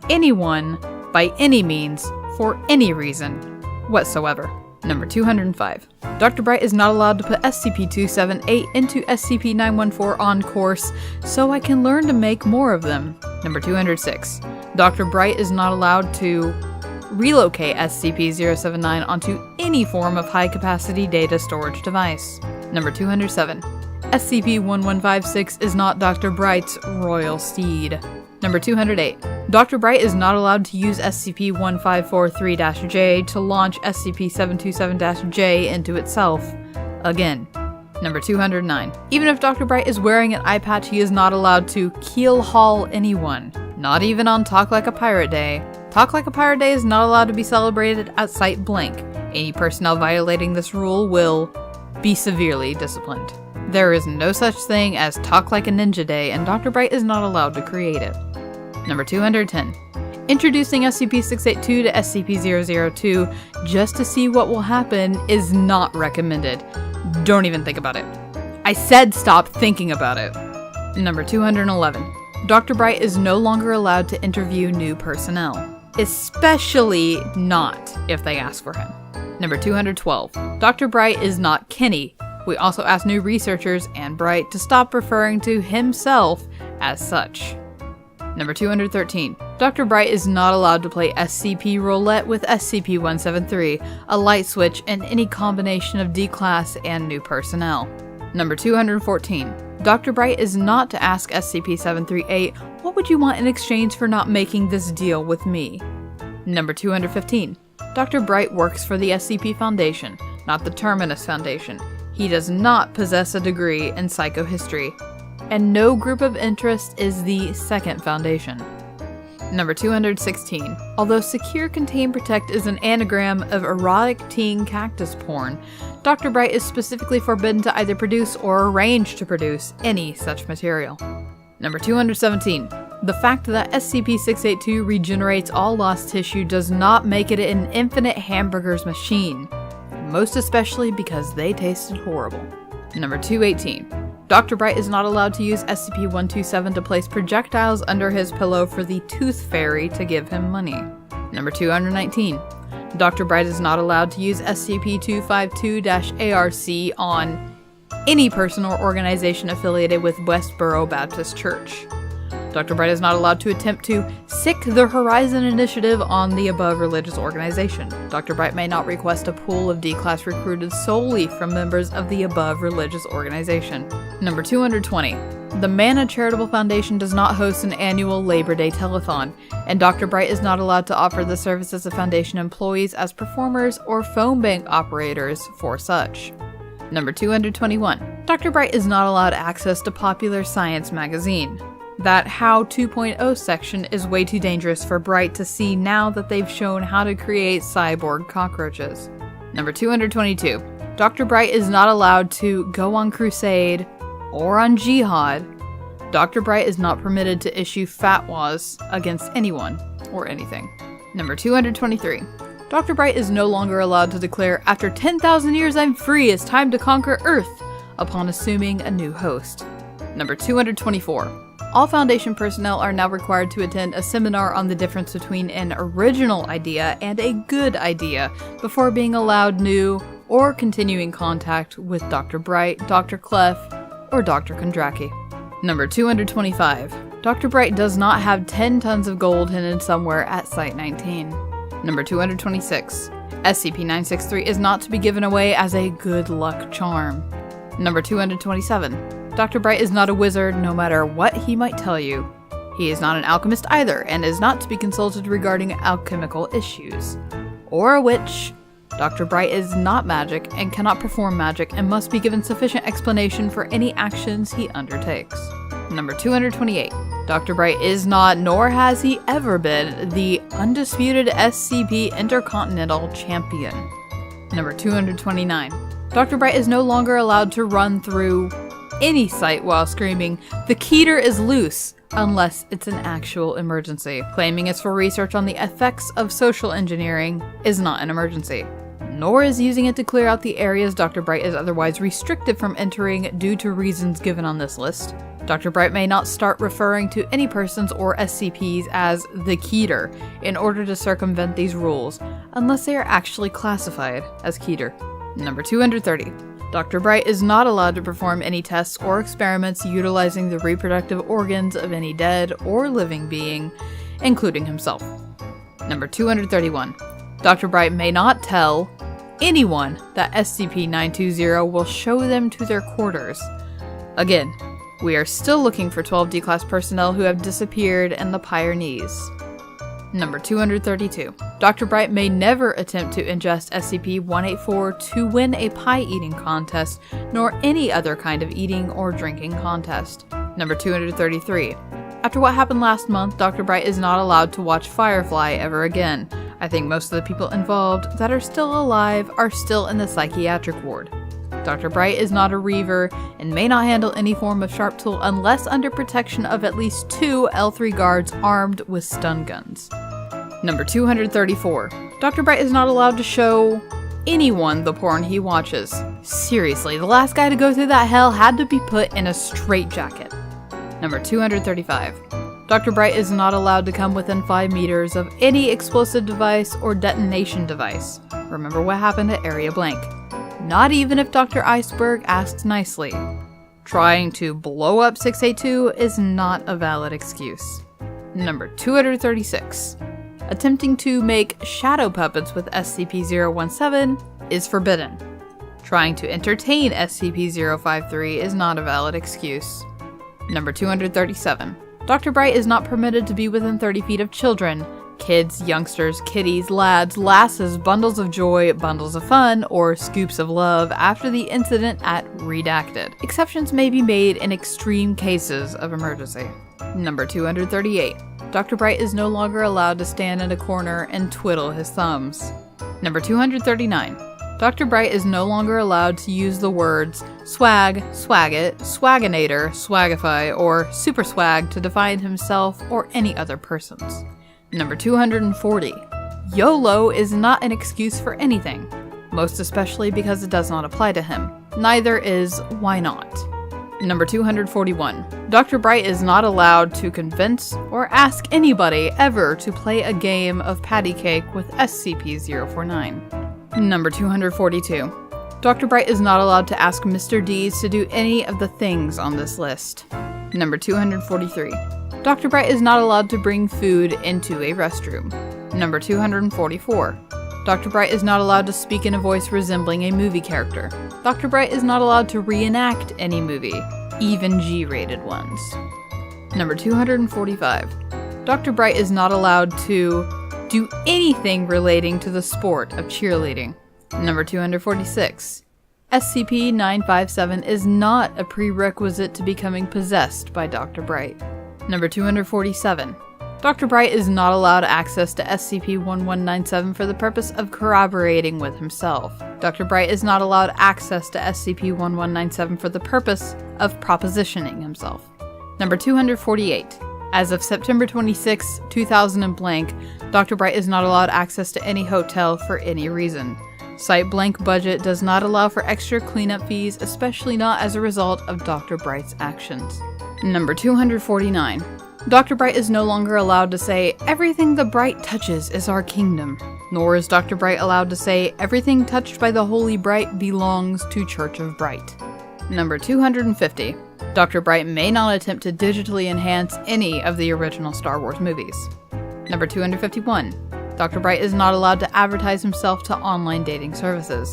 anyone by any means for any reason whatsoever. Number 205. Dr. Bright is not allowed to put SCP-278 into SCP-914 on course so I can learn to make more of them. Number 206. Dr. Bright is not allowed to relocate SCP-079 onto any form of high-capacity data storage device. Number 207. SCP-1156 is not Dr. Bright's royal steed. Number 208. Dr. Bright is not allowed to use SCP-1543-J to launch SCP-727-J into itself. Again. Number 209. Even if Dr. Bright is wearing an eye patch, he is not allowed to keel haul anyone. Not even on Talk Like a Pirate Day. Talk Like a Pirate Day is not allowed to be celebrated at Site Blank. Any personnel violating this rule will be severely disciplined. There is no such thing as Talk Like a Ninja Day, and Dr. Bright is not allowed to create it. Number 210. Introducing SCP-682 to SCP-002 just to see what will happen is not recommended. Don't even think about it. I said stop thinking about it. Number 211. Dr. Bright is no longer allowed to interview new personnel, especially not if they ask for him. Number 212. Dr. Bright is not Kenny. We also asked new researchers and Bright to stop referring to himself as such. Number 213. Dr. Bright is not allowed to play SCP roulette with SCP-173, a light switch, and any combination of D-Class and new personnel. Number 214. Dr. Bright is not to ask SCP-738, "What would you want in exchange for not making this deal with me?" Number 215. Dr. Bright works for the SCP Foundation, not the Terminus Foundation. He does not possess a degree in psychohistory, and no group of interest is the Second Foundation. Number 216. Although Secure, Contain, Protect is an anagram of erotic teen cactus porn, Dr. Bright is specifically forbidden to either produce or arrange to produce any such material. Number 217. The fact that SCP-682 regenerates all lost tissue does not make it an infinite hamburgers machine, most especially because they tasted horrible. Number 218. Dr. Bright is not allowed to use SCP-127 to place projectiles under his pillow for the Tooth Fairy to give him money. Number 219. Dr. Bright is not allowed to use SCP-252-ARC on any person or organization affiliated with Westboro Baptist Church. Dr. Bright is not allowed to attempt to sick the Horizon Initiative on the above religious organization. Dr. Bright may not request a pool of D-Class recruited solely from members of the above religious organization. Number 220. The Mana Charitable Foundation does not host an annual Labor Day telethon, and Dr. Bright is not allowed to offer the services of Foundation employees as performers or phone bank operators for such. Number 221. Dr. Bright is not allowed access to Popular Science magazine. That How 2.0 section is way too dangerous for Bright to see now that they've shown how to create cyborg cockroaches. Number 222. Dr. Bright is not allowed to go on crusade or on jihad. Dr. Bright is not permitted to issue fatwas against anyone or anything. Number 223. Dr. Bright is no longer allowed to declare, "After 10,000 years I'm free, it's time to conquer Earth," upon assuming a new host. Number 224. All Foundation personnel are now required to attend a seminar on the difference between an original idea and a good idea before being allowed new or continuing contact with Dr. Bright, Dr. Clef, or Dr. Kondraki. Number 225. Dr. Bright does not have 10 tons of gold hidden somewhere at Site-19. Number 226. SCP-963 is not to be given away as a good luck charm. Number 227. Dr. Bright is not a wizard, no matter what he might tell you. He is not an alchemist either, and is not to be consulted regarding alchemical issues. Or a witch. Dr. Bright is not magic, and cannot perform magic, and must be given sufficient explanation for any actions he undertakes. Number 228. Dr. Bright is not, nor has he ever been, the undisputed SCP Intercontinental Champion. Number 229. Dr. Bright is no longer allowed to run through any site while screaming, "The Keter is loose," unless it's an actual emergency. Claiming it's for research on the effects of social engineering is not an emergency. Nor is using it to clear out the areas Dr. Bright is otherwise restricted from entering due to reasons given on this list. Dr. Bright may not start referring to any persons or SCPs as the Keter in order to circumvent these rules, unless they are actually classified as Keter. Number 230. Dr. Bright is not allowed to perform any tests or experiments utilizing the reproductive organs of any dead or living being, including himself. Number 231. Dr. Bright may not tell anyone that SCP-920 will show them to their quarters. Again, we are still looking for 12 D-Class personnel who have disappeared in the Pyrenees. Number 232. Dr. Bright may never attempt to ingest SCP-184 to win a pie-eating contest, nor any other kind of eating or drinking contest. Number 233. After what happened last month, Dr. Bright is not allowed to watch Firefly ever again. I think most of the people involved that are still alive are still in the psychiatric ward. Dr. Bright is not a reaver and may not handle any form of sharp tool unless under protection of at least 2 L3 guards armed with stun guns. Number 234. Dr. Bright is not allowed to show anyone the porn he watches. Seriously, the last guy to go through that hell had to be put in a straitjacket. Number 235. Dr. Bright is not allowed to come within 5 meters of any explosive device or detonation device. Remember what happened at Area Blank. Not even if Dr. Iceberg asks nicely. Trying to blow up 682 is not a valid excuse. Number 236. Attempting to make shadow puppets with SCP-017 is forbidden. Trying to entertain SCP-053 is not a valid excuse. Number 237. Dr. Bright is not permitted to be within 30 feet of children, kids, youngsters, kiddies, lads, lasses, bundles of joy, bundles of fun, or scoops of love after the incident at Redacted. Exceptions may be made in extreme cases of emergency. Number 238. Dr. Bright is no longer allowed to stand in a corner and twiddle his thumbs. Number 239. Dr. Bright is no longer allowed to use the words swag, swagit, swaginator, swagify, or super swag to define himself or any other persons. Number 240. YOLO is not an excuse for anything, most especially because it does not apply to him. Neither is why not. Number 241. Dr. Bright is not allowed to convince or ask anybody ever to play a game of patty cake with SCP-049. Number 242. Dr. Bright is not allowed to ask Mr. Dees to do any of the things on this list. Number 243. Dr. Bright is not allowed to bring food into a restroom. Number 244. Dr. Bright is not allowed to speak in a voice resembling a movie character. Dr. Bright is not allowed to reenact any movie, even G-rated ones. Number 245. Dr. Bright is not allowed to do anything relating to the sport of cheerleading. Number 246. SCP-957 is not a prerequisite to becoming possessed by Dr. Bright. Number 247. Dr. Bright is not allowed access to SCP-1197 for the purpose of corroborating with himself. Dr. Bright is not allowed access to SCP-1197 for the purpose of propositioning himself. Number 248. As of September 26, 2000 and blank, Dr. Bright is not allowed access to any hotel for any reason. Site blank budget does not allow for extra cleanup fees, especially not as a result of Dr. Bright's actions. Number 249. Dr. Bright is no longer allowed to say, "Everything the Bright touches is our kingdom," nor is Dr. Bright allowed to say, "Everything touched by the Holy Bright belongs to Church of Bright." Number 250. Dr. Bright may not attempt to digitally enhance any of the original Star Wars movies. Number 251. Dr. Bright is not allowed to advertise himself to online dating services.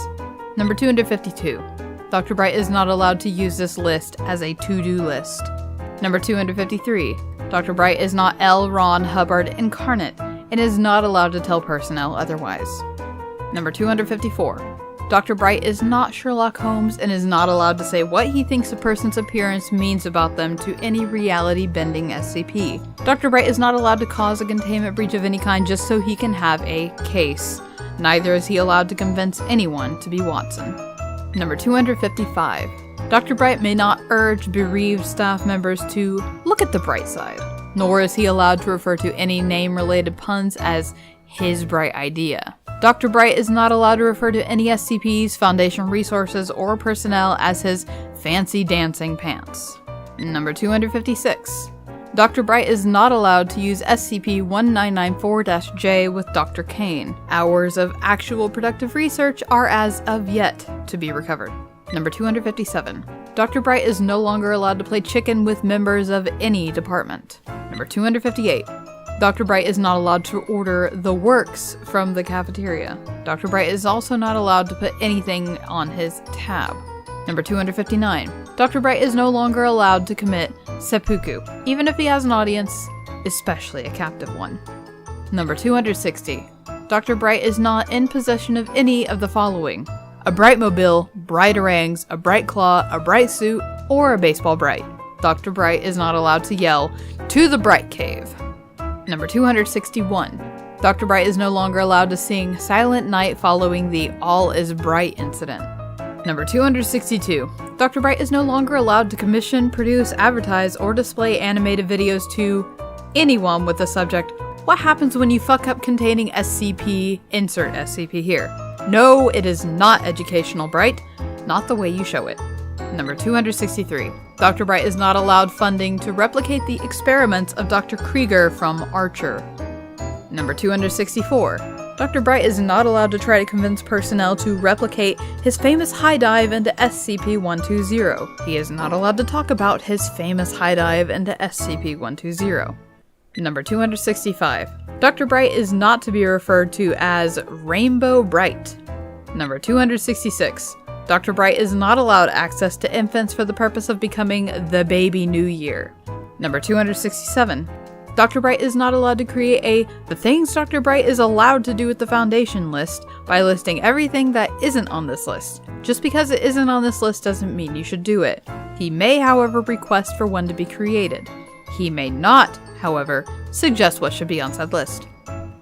Number 252. Dr. Bright is not allowed to use this list as a to-do list. Number 253. Dr. Bright is not L. Ron Hubbard incarnate and is not allowed to tell personnel otherwise. Number 254. Dr. Bright is not Sherlock Holmes and is not allowed to say what he thinks a person's appearance means about them to any reality-bending SCP. Dr. Bright is not allowed to cause a containment breach of any kind just so he can have a case. Neither is he allowed to convince anyone to be Watson. Number 255. Dr. Bright may not urge bereaved staff members to look at the bright side, nor is he allowed to refer to any name-related puns as his bright idea. Dr. Bright is not allowed to refer to any SCPs, Foundation resources, or personnel as his fancy dancing pants. Number 256. Dr. Bright is not allowed to use SCP-1994-J with Dr. Kane. Hours of actual productive research are as of yet to be recovered. Number 257. Dr. Bright is no longer allowed to play chicken with members of any department. Number 258. Dr. Bright is not allowed to order the works from the cafeteria. Dr. Bright is also not allowed to put anything on his tab. Number 259. Dr. Bright is no longer allowed to commit seppuku, even if he has an audience, especially a captive one. Number 260. Dr. Bright is not in possession of any of the following: a Brightmobile, Brighterangs, a Bright Claw, a Bright Suit, or a Baseball Bright. Dr. Bright is not allowed to yell, "To the Bright Cave." Number 261. Dr. Bright is no longer allowed to sing Silent Night following the All is Bright incident. Number 262. Dr. Bright is no longer allowed to commission, produce, advertise, or display animated videos to anyone with the subject, "What happens when you fuck up containing SCP, insert SCP here." No, it is not educational, Bright. Not the way you show it. Number 263. Dr. Bright is not allowed funding to replicate the experiments of Dr. Krieger from Archer. Number 264. Dr. Bright is not allowed to try to convince personnel to replicate his famous high dive into SCP-120. He is not allowed to talk about his famous high dive into SCP-120. Number 265. Dr. Bright is not to be referred to as Rainbow Bright. Number 266. Dr. Bright is not allowed access to infants for the purpose of becoming the baby New Year. Number 267. Dr. Bright is not allowed to create the things Dr. Bright is allowed to do with the Foundation list by listing everything that isn't on this list. Just because it isn't on this list doesn't mean you should do it. He may, however, request for one to be created. He may not, however, suggest what should be on said list.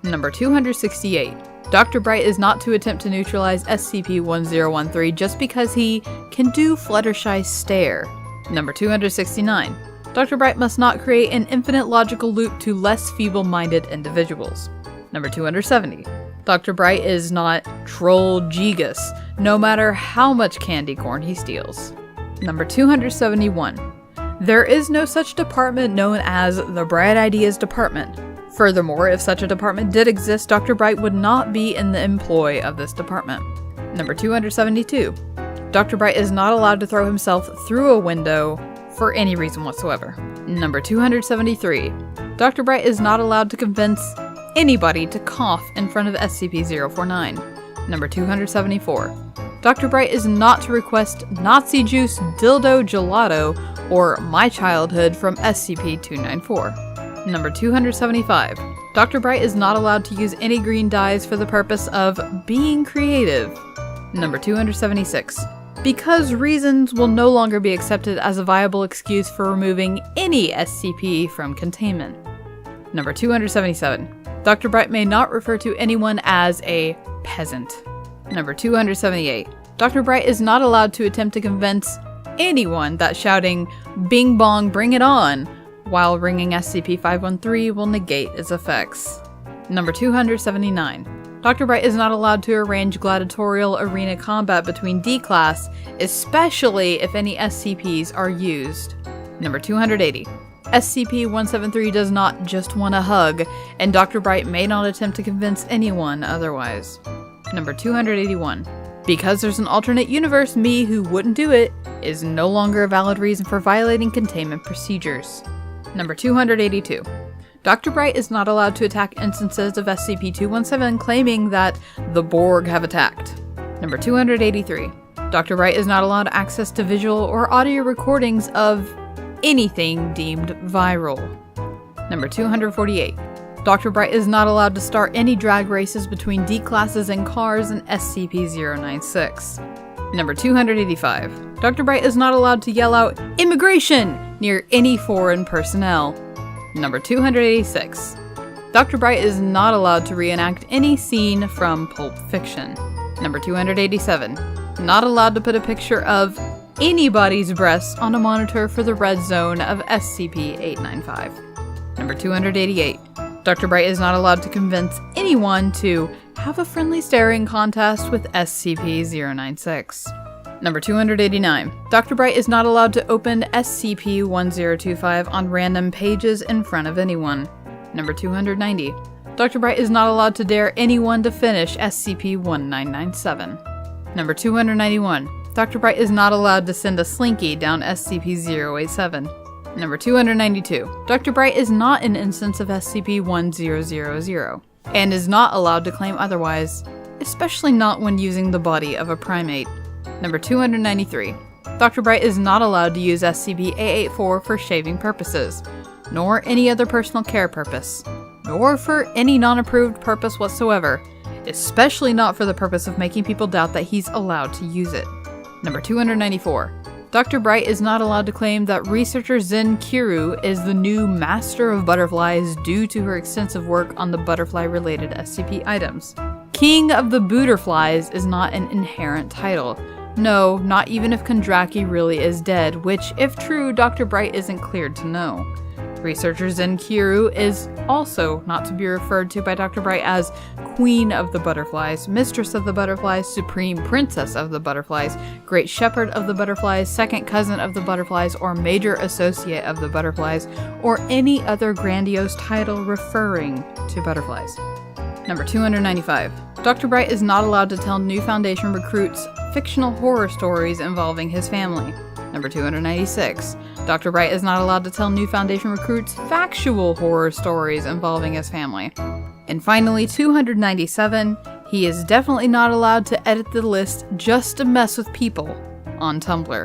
Number 268. Dr. Bright is not to attempt to neutralize SCP-1013 just because he can do Fluttershy's stare. Number 269. Dr. Bright must not create an infinite logical loop to less feeble-minded individuals. Number 270. Dr. Bright is not Troll Gigas, no matter how much candy corn he steals. Number 271. There is no such department known as the Bright Ideas Department. Furthermore, if such a department did exist, Dr. Bright would not be in the employ of this department. Number 272. Dr. Bright is not allowed to throw himself through a window for any reason whatsoever. Number 273. Dr. Bright is not allowed to convince anybody to cough in front of SCP-049. Number 274. Dr. Bright is not to request Nazi juice, dildo gelato, or my childhood from SCP-294. Number 275. Dr. Bright is not allowed to use any green dyes for the purpose of being creative. Number 276. Because reasons will no longer be accepted as a viable excuse for removing any SCP from containment. Number 277. Dr. Bright may not refer to anyone as a peasant. Number 278. Dr. Bright is not allowed to attempt to convince anyone that shouting "Bing Bong, bring it on" while ringing SCP-513 will negate its effects. Number 279. Dr. Bright is not allowed to arrange gladiatorial arena combat between D-Class, especially if any SCPs are used. Number 280. SCP-173 does not just want a hug, and Dr. Bright may not attempt to convince anyone otherwise. Number 281. Because there's an alternate universe me who wouldn't do it is no longer a valid reason for violating containment procedures. Number 282. Dr. Bright is not allowed to attack instances of SCP-217 claiming that the Borg have attacked. Number 283. Dr. Bright is not allowed access to visual or audio recordings of anything deemed viral. Number 248. Dr. Bright is not allowed to start any drag races between D-Classes and cars in SCP-096. Number 285. Dr. Bright is not allowed to yell out "Immigration!" near any foreign personnel. Number 286. Dr. Bright is not allowed to reenact any scene from Pulp Fiction. Number 287. Not allowed to put a picture of anybody's breasts on a monitor for the red zone of SCP-895. Number 288. Dr. Bright is not allowed to convince anyone to have a friendly staring contest with SCP-096. Number 289. Dr. Bright is not allowed to open SCP-1025 on random pages in front of anyone. Number 290. Dr. Bright is not allowed to dare anyone to finish SCP-1997. Number 291. Dr. Bright is not allowed to send a slinky down SCP-087. Number 292. Dr. Bright is not an instance of SCP-1000, and is not allowed to claim otherwise, especially not when using the body of a primate. Number 293. Dr. Bright is not allowed to use SCP-884 for shaving purposes, nor any other personal care purpose, nor for any non-approved purpose whatsoever, especially not for the purpose of making people doubt that he's allowed to use it. Number 294. Dr. Bright is not allowed to claim that researcher Zen Kiru is the new master of butterflies due to her extensive work on the butterfly-related SCP items. King of the Booterflies is not an inherent title. No, not even if Kondraki really is dead, which, if true, Dr. Bright isn't cleared to know. Researcher Zenkiru is also not to be referred to by Dr. Bright as Queen of the Butterflies, Mistress of the Butterflies, Supreme Princess of the Butterflies, Great Shepherd of the Butterflies, Second Cousin of the Butterflies, or Major Associate of the Butterflies, or any other grandiose title referring to butterflies. Number 295. Dr. Bright is not allowed to tell new Foundation recruits fictional horror stories involving his family. Number 296. Dr. Bright is not allowed to tell new Foundation recruits factual horror stories involving his family. And finally, 297. He is definitely not allowed to edit the list just to mess with people on Tumblr.